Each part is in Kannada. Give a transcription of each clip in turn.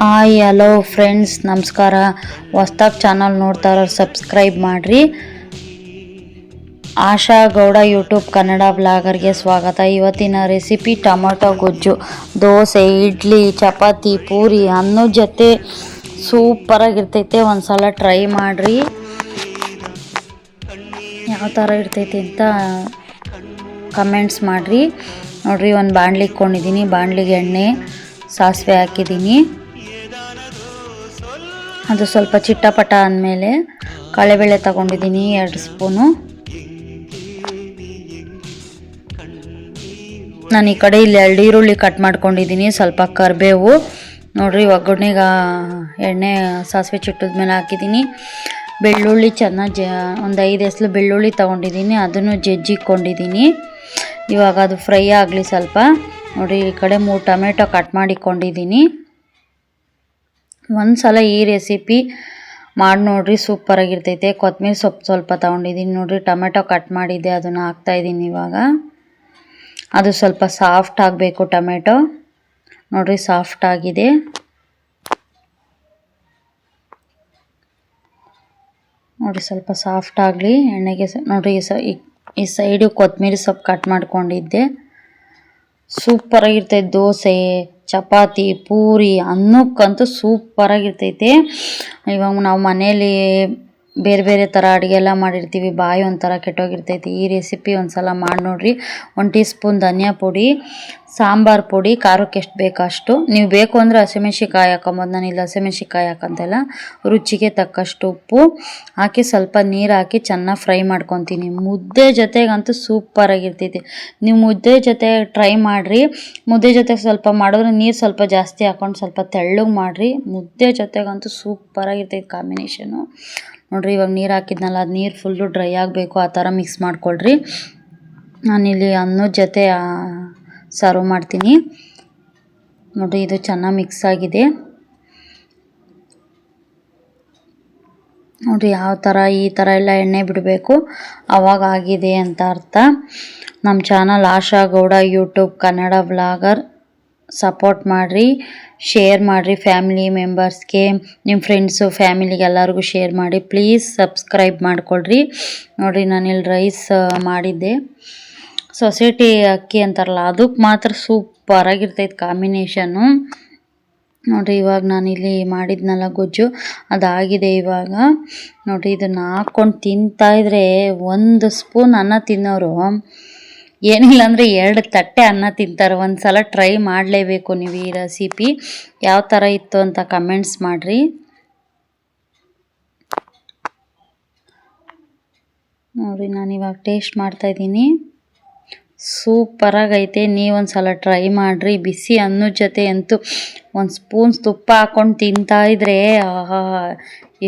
ಹಾಯ್ ಹಲೋ ಫ್ರೆಂಡ್ಸ್, ನಮಸ್ಕಾರ. ಹೊಸ್ದಾಗಿ ಚಾನಲ್ ನೋಡ್ತಾ ಇರೋರು ಸಬ್ಸ್ಕ್ರೈಬ್ ಮಾಡಿರಿ. ಆಶಾ ಗೌಡ ಯೂಟ್ಯೂಬ್ ಕನ್ನಡ ಬ್ಲಾಗರ್ಗೆ ಸ್ವಾಗತ. ಇವತ್ತಿನ ರೆಸಿಪಿ ಟೊಮೊಟೊ ಗೊಜ್ಜು. ದೋಸೆ, ಇಡ್ಲಿ, ಚಪಾತಿ, ಪೂರಿ ಅನ್ನದ ಜೊತೆ ಸೂಪರಾಗಿರ್ತೈತೆ. ಒಂದು ಸಲ ಟ್ರೈ ಮಾಡಿರಿ. ಯಾವ ಥರ ಇರ್ತೈತಿ ಅಂತ ಕಮೆಂಟ್ಸ್ ಮಾಡಿರಿ. ನೋಡಿರಿ, ಒಂದು ಬಾಣಲಿ ಇಟ್ಕೊಂಡಿದ್ದೀನಿ. ಬಾಣಲಿಗೆ ಎಣ್ಣೆ, ಸಾಸಿವೆ ಹಾಕಿದ್ದೀನಿ. ಅದು ಸ್ವಲ್ಪ ಚಿಟ್ಟಪಟ ಅಂದಮೇಲೆ ಕಡಲೆಬೇಳೆ ತಗೊಂಡಿದ್ದೀನಿ 2 ಸ್ಪೂನು. ನಾನು ಈ ಕಡೆ ಇಲ್ಲಿ 2 ಈರುಳ್ಳಿ ಕಟ್ ಮಾಡ್ಕೊಂಡಿದ್ದೀನಿ. ಸ್ವಲ್ಪ ಕರಿಬೇವು. ನೋಡಿರಿ, ಒಗ್ಗರಣೆಗೆ ಎಣ್ಣೆ ಸಾಸಿವೆ ಚಿಟ್ಟದ್ಮೇಲೆ ಹಾಕಿದ್ದೀನಿ. ಬೆಳ್ಳುಳ್ಳಿ ಚೆನ್ನಾಗಿ ಒಂದು 5 ಎಸಳು ಬೆಳ್ಳುಳ್ಳಿ ತೊಗೊಂಡಿದ್ದೀನಿ. ಅದನ್ನು ಜಜ್ಜಿಕೊಂಡಿದ್ದೀನಿ. ಇವಾಗ ಅದು ಫ್ರೈ ಆಗಲಿ ಸ್ವಲ್ಪ. ನೋಡಿ, ಈ ಕಡೆ 3 ಟೊಮೆಟೊ ಕಟ್ ಮಾಡಿಕೊಂಡಿದ್ದೀನಿ. ಒಂದು ಸಲ ಈ ರೆಸಿಪಿ ಮಾಡಿ ನೋಡಿರಿ, ಸೂಪರಾಗಿರ್ತೈತೆ. ಕೊತ್ತಂಬರಿ ಸೊಪ್ಪು ಸ್ವಲ್ಪ ತೊಗೊಂಡಿದ್ದೀನಿ. ನೋಡಿರಿ, ಟೊಮೆಟೊ ಕಟ್ ಮಾಡಿದ್ದೆ, ಅದನ್ನು ಹಾಕ್ತಾಯಿದ್ದೀನಿ. ಇವಾಗ ಅದು ಸ್ವಲ್ಪ ಸಾಫ್ಟ್ ಆಗಬೇಕು ಟೊಮೆಟೊ. ನೋಡಿರಿ, ಸಾಫ್ಟ್ ಆಗಿದೆ. ನೋಡಿ, ಸ್ವಲ್ಪ ಸಾಫ್ಟ್ ಆಗಲಿ ಎಣ್ಣೆಗೆ. ನೋಡಿರಿ, ಈ ಸೈಡು ಕೊತ್ತಂಬರಿ ಸೊಪ್ಪು ಕಟ್ ಮಾಡ್ಕೊಂಡಿದ್ದೆ. ಸೂಪರಾಗಿರ್ತೈತೆ. ದೋಸೆ, ಚಪಾತಿ, ಪೂರಿ ಅನ್ನಕ್ಕಂತೂ ಸೂಪರಾಗಿರ್ತೈತೆ. ಇವಾಗ ನಾವು ಮನೇಲಿ ಬೇರೆ ಬೇರೆ ಥರ ಅಡುಗೆ ಎಲ್ಲ ಮಾಡಿರ್ತೀವಿ, ಬಾಯಿ ಒಂಥರ ಕೆಟ್ಟೋಗಿರ್ತೈತಿ. ಈ ರೆಸಿಪಿ ಒಂದು ಸಲ ಮಾಡಿ ನೋಡಿರಿ. 1 ಟೀ ಸ್ಪೂನ್ ಧನಿಯಾ ಪುಡಿ, ಸಾಂಬಾರು ಪುಡಿ, ಖಾರಕ್ಕೆ ಎಷ್ಟು ಬೇಕೋ ಅಷ್ಟು. ನೀವು ಬೇಕು ಅಂದರೆ ಹಸಿಮೆಣ್ಸಿಕಾಯಿ ಹಾಕೊಬೋದು. ನಾನು ಇಲ್ಲಿ ಹಸಿಮೆಣ್ಸಿಕಾಯಿ ಹಾಕಂತೆಲ್ಲ. ರುಚಿಗೆ ತಕ್ಕಷ್ಟು ಉಪ್ಪು ಹಾಕಿ ಸ್ವಲ್ಪ ನೀರು ಹಾಕಿ ಚೆನ್ನಾಗಿ ಫ್ರೈ ಮಾಡ್ಕೊತೀನಿ. ಮುದ್ದೆ ಜೊತೆಗಂತೂ ಸೂಪರಾಗಿರ್ತೈತಿ. ನೀವು ಮುದ್ದೆ ಜೊತೆ ಟ್ರೈ ಮಾಡಿರಿ. ಮುದ್ದೆ ಜೊತೆಗೆ ಸ್ವಲ್ಪ ಮಾಡಿದ್ರೆ ನೀರು ಸ್ವಲ್ಪ ಜಾಸ್ತಿ ಹಾಕ್ಕೊಂಡು ಸ್ವಲ್ಪ ತೆಳ್ಳಗೆ ಮಾಡಿರಿ. ಮುದ್ದೆ ಜೊತೆಗಂತೂ ಸೂಪರಾಗಿರ್ತೈತಿ ಕಾಂಬಿನೇಷನು. ನೋಡಿರಿ, ಇವಾಗ ನೀರು ಹಾಕಿದ್ನಲ್ಲ, ಅದು ನೀರು ಫುಲ್ಲು ಡ್ರೈ ಆಗಬೇಕು. ಆ ಥರ ಮಿಕ್ಸ್ ಮಾಡಿಕೊಳ್ರಿ. ನಾನಿಲ್ಲಿ ಅನ್ನದ ಜೊತೆ ಸರ್ವ್ ಮಾಡ್ತೀನಿ. ನೋಡಿರಿ, ಇದು ಚೆನ್ನಾಗಿ ಮಿಕ್ಸ್ ಆಗಿದೆ. ನೋಡಿರಿ, ಯಾವ ಥರ ಈ ಥರ ಎಲ್ಲ ಎಣ್ಣೆ ಬಿಡಬೇಕು, ಆವಾಗ ಆಗಿದೆ ಅಂತ ಅರ್ಥ. ನಮ್ಮ channel Asha Gowda YouTube Kannada blogger. Support ಮಾಡಿರಿ, ಶೇರ್ ಮಾಡಿರಿ ಫ್ಯಾಮಿಲಿ ಮೆಂಬರ್ಸ್ಗೆ, ನಿಮ್ಮ ಫ್ರೆಂಡ್ಸು ಫ್ಯಾಮಿಲಿಗೆ ಎಲ್ಲರಿಗೂ ಶೇರ್ ಮಾಡಿ. ಪ್ಲೀಸ್ ಸಬ್ಸ್ಕ್ರೈಬ್ ಮಾಡಿಕೊಳ್ರಿ. ನೋಡಿರಿ, ನಾನಿಲ್ಲಿ ರೈಸ್ ಮಾಡಿದ್ದೆ. ಸೊಸೈಟಿ ಅಕ್ಕಿ ಅಂತಾರಲ್ಲ, ಅದಕ್ಕೆ ಮಾತ್ರ ಸೂಪರಾಗಿರ್ತೈತೆ ಕಾಂಬಿನೇಷನ್ನು. ನೋಡಿರಿ, ಇವಾಗ ನಾನಿಲ್ಲಿ ಮಾಡಿದ್ನಲ್ಲ ಗೊಜ್ಜು, ಅದಾಗಿದೆ ಇವಾಗ. ನೋಡಿರಿ, ಇದನ್ನು ಹಾಕ್ಕೊಂಡು ತಿಂತಾಯಿದ್ರೆ 1 ಸ್ಪೂನ್ ಅನ್ನ ತಿನ್ನೋರು ಏನಿಲ್ಲ ಅಂದರೆ 2 ತಟ್ಟೆ ಅನ್ನ ತಿಂತಾರೆ. ಒಂದು ಸಲ ಟ್ರೈ ಮಾಡಲೇಬೇಕು ನೀವು ಈ ರೆಸಿಪಿ. ಯಾವ ಥರ ಇತ್ತು ಅಂತ ಕಮೆಂಟ್ಸ್ ಮಾಡಿರಿ. ನೋಡಿರಿ, ನಾನಿವಾಗ ಟೇಸ್ಟ್ ಮಾಡ್ತಾಯಿದ್ದೀನಿ. ಸೂಪರಾಗೈತೆ. ನೀವೊಂದು ಸಲ ಟ್ರೈ ಮಾಡಿರಿ. ಬಿಸಿ ಅನ್ನದ ಜೊತೆ ಅಂತೂ 1 ಸ್ಪೂನ್ ತುಪ್ಪ ಹಾಕ್ಕೊಂಡು ತಿಂತಾಯಿದ್ರೆ ಆಹಾ,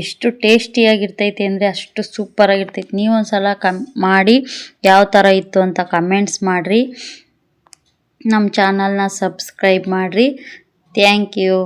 ಎಷ್ಟು ಟೇಸ್ಟಿಯಾಗಿರ್ತೈತೆ ಅಂದರೆ ಅಷ್ಟು ಸೂಪರಾಗಿರ್ತೈತೆ. ನೀವೊಂದು ಸಲ ಮಾಡಿ ಯಾವ ಥರ ಇತ್ತು ಅಂತ ಕಮೆಂಟ್ಸ್ ಮಾಡಿರಿ. ನಮ್ಮ ಚಾನಲ್ನ ಸಬ್ಸ್ಕ್ರೈಬ್ ಮಾಡಿರಿ. Thank you.